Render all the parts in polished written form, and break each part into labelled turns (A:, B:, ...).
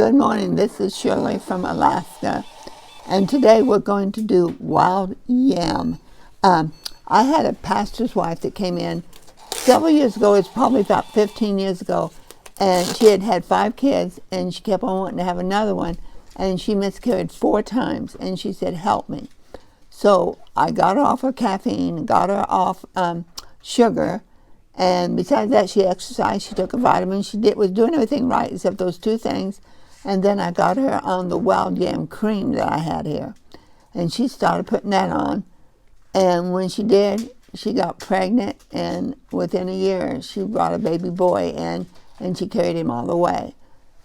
A: Good morning. This is Shirley from Alaska, and today we're going to do wild yam. I had a pastor's wife that came in several years ago. It's probably about 15 years ago, and she had had 5 kids, and she kept on wanting to have another one, and she miscarried 4 times, and she said, "Help me." So I got her off her caffeine, got her off sugar, and besides that, she exercised, she took a vitamin, was doing everything right except those 2 things. And then I got her on the wild yam cream that I had here. And she started putting that on. And when she did, she got pregnant, and within a year, she brought a baby boy in, and she carried him all the way.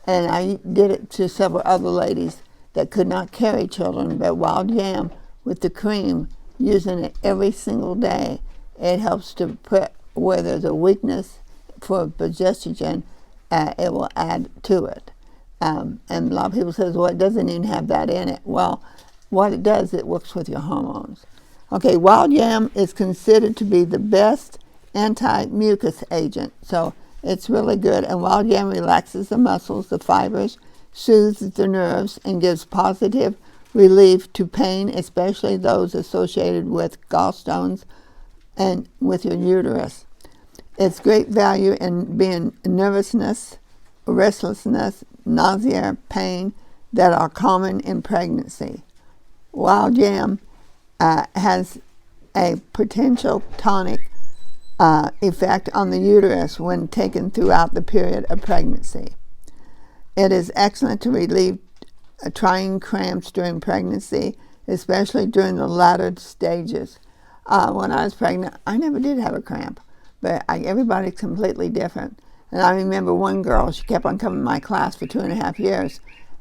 A: And I did it to several other ladies that could not carry children, but wild yam with the cream, using it every single day, it helps to put where there's a weakness for progestogen, it will add to it. And a lot of people say, well, it doesn't even have that in it. Well, what it does, it works with your hormones. Okay, wild yam is considered to be the best anti-mucus agent, so it's really good. And wild yam relaxes the muscles, the fibers, soothes the nerves, and gives positive relief to pain, especially those associated with gallstones and with your uterus. It's great value in being nervousness, restlessness, nausea, pain that are common in pregnancy. Wild yam has a potential tonic effect on the uterus when taken throughout the period of pregnancy. It is excellent to relieve trying cramps during pregnancy, especially during the latter stages. When I was pregnant, I never did have a cramp, but everybody's completely different. And I remember one girl, she kept on coming to my class for 2.5 years,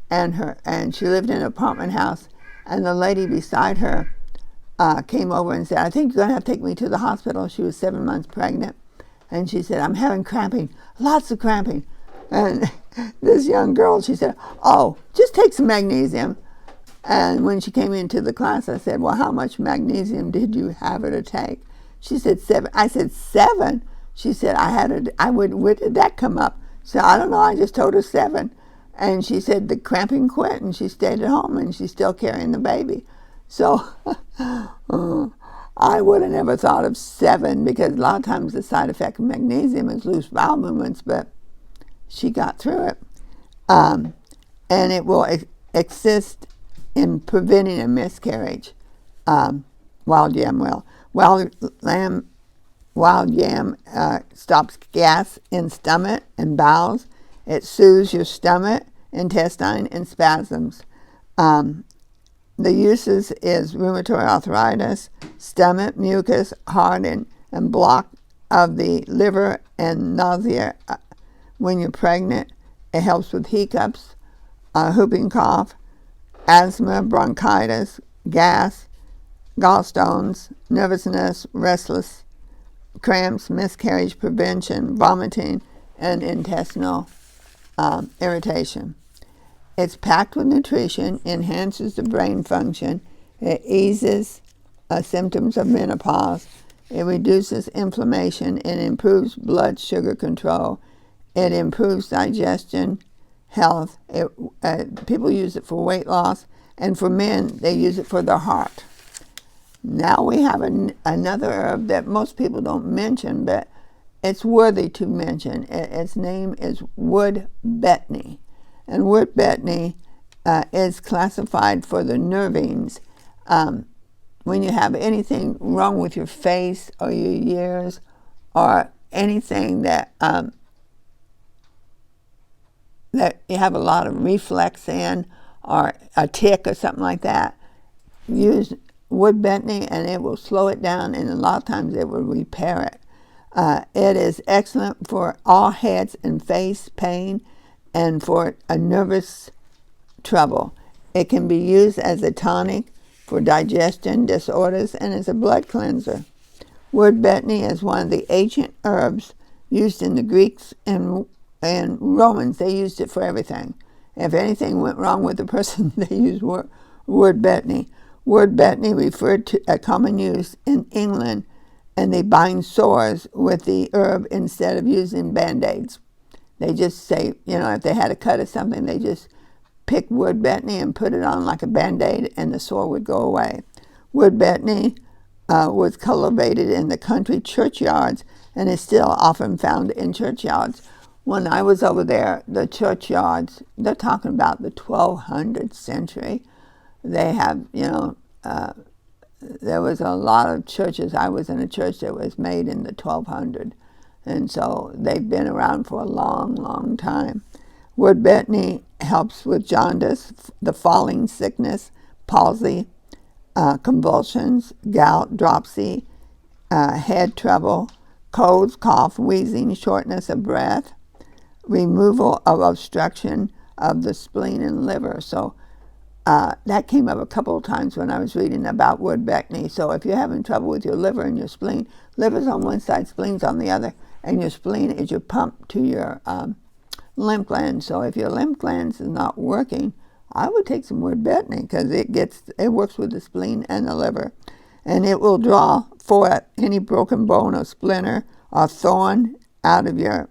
A: and she lived in an apartment house, and the lady beside her came over and said, "I think you're going to have to take me to the hospital." She was 7 months pregnant, and she said, "I'm having cramping, lots of cramping." And this young girl, she said, "Oh, just take some magnesium." And when she came into the class, I said, "Well, how much magnesium did you have her to take?" She said 7. I said, 7? She said, where did that come up? So I don't know, I just told her 7. And she said the cramping quit, and she stayed at home, and she's still carrying the baby. So I would have never thought of 7, because a lot of times the side effect of magnesium is loose bowel movements, but she got through it. And it will assist in preventing a miscarriage. Wild yam will. Wild yam stops gas in stomach and bowels. It soothes your stomach, intestine, and spasms. The uses is rheumatoid arthritis, stomach, mucus, heart, and block of the liver, and nausea when you're pregnant. It helps with hiccups, whooping cough, asthma, bronchitis, gas, gallstones, nervousness, restless, cramps, miscarriage prevention, vomiting, and intestinal irritation. It's packed with nutrition, enhances the brain function, it eases symptoms of menopause, it reduces inflammation, and improves blood sugar control, it improves digestion, health. People use it for weight loss, and for men, they use it for their heart. Now we have another herb that most people don't mention, but it's worthy to mention. Its name is wood betony. And wood betony is classified for the nervines. When you have anything wrong with your face or your ears, or anything that you have a lot of reflex in, or a tick or something like that, use wood betony and it will slow it down, and a lot of times it will repair it. It is excellent for all heads and face pain and for a nervous trouble. It can be used as a tonic for digestion disorders and as a blood cleanser. Wood betony is one of the ancient herbs used in the Greeks and Romans. They used it for everything. If anything went wrong with the person, they used wood betony. Wood betony referred to a common use in England, and they bind sores with the herb instead of using Band-Aids. They just say, if they had a cut or something, they just pick wood betony and put it on like a Band-Aid, and the sore would go away. Wood betony was cultivated in the country churchyards and is still often found in churchyards. When I was over there, the churchyards, they're talking about the 1200th century. They have, there was a lot of churches. I was in a church that was made in the 1200s. And so they've been around for a long, long time. Wood betony helps with jaundice, the falling sickness, palsy, convulsions, gout, dropsy, head trouble, colds, cough, wheezing, shortness of breath, removal of obstruction of the spleen and liver. So that came up a couple of times when I was reading about wood betony. So if you're having trouble with your liver and your spleen, liver's on one side, spleen's on the other, and your spleen is your pump to your lymph glands. So if your lymph glands is not working, I would take some wood betony because it works with the spleen and the liver, and it will draw for any broken bone or splinter or thorn out of your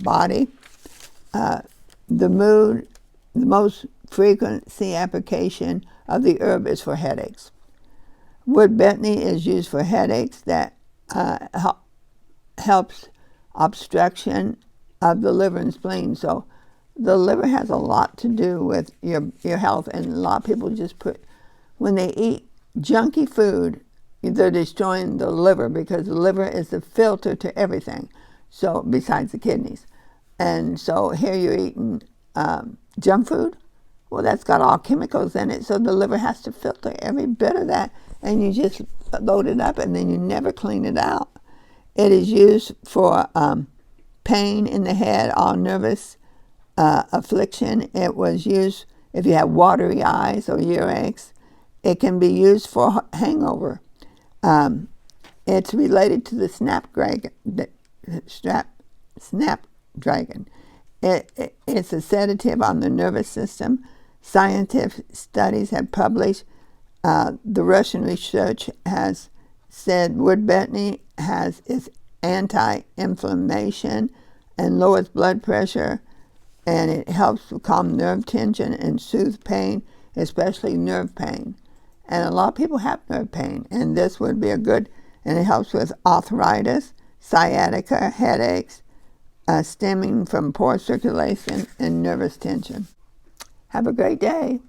A: body. The most frequency application of the herb is for headaches. Wood betony is used for headaches that helps obstruction of the liver and spleen. So the liver has a lot to do with your health, and a lot of people just when they eat junky food, they're destroying the liver, because the liver is the filter to everything, so besides the kidneys. And so here you're eating junk food. Well, that's got all chemicals in it, so the liver has to filter every bit of that, and you just load it up and then you never clean it out. It is used for pain in the head, all nervous affliction. It was used if you have watery eyes or earaches. It can be used for hangover. It's related to the snapdragon. It's a sedative on the nervous system. Scientific studies have published. The Russian research has said wood betony is anti-inflammation and lowers blood pressure, and it helps to calm nerve tension and soothe pain, especially nerve pain. And a lot of people have nerve pain, and this would be and it helps with arthritis, sciatica, headaches, stemming from poor circulation and nervous tension. Have a great day.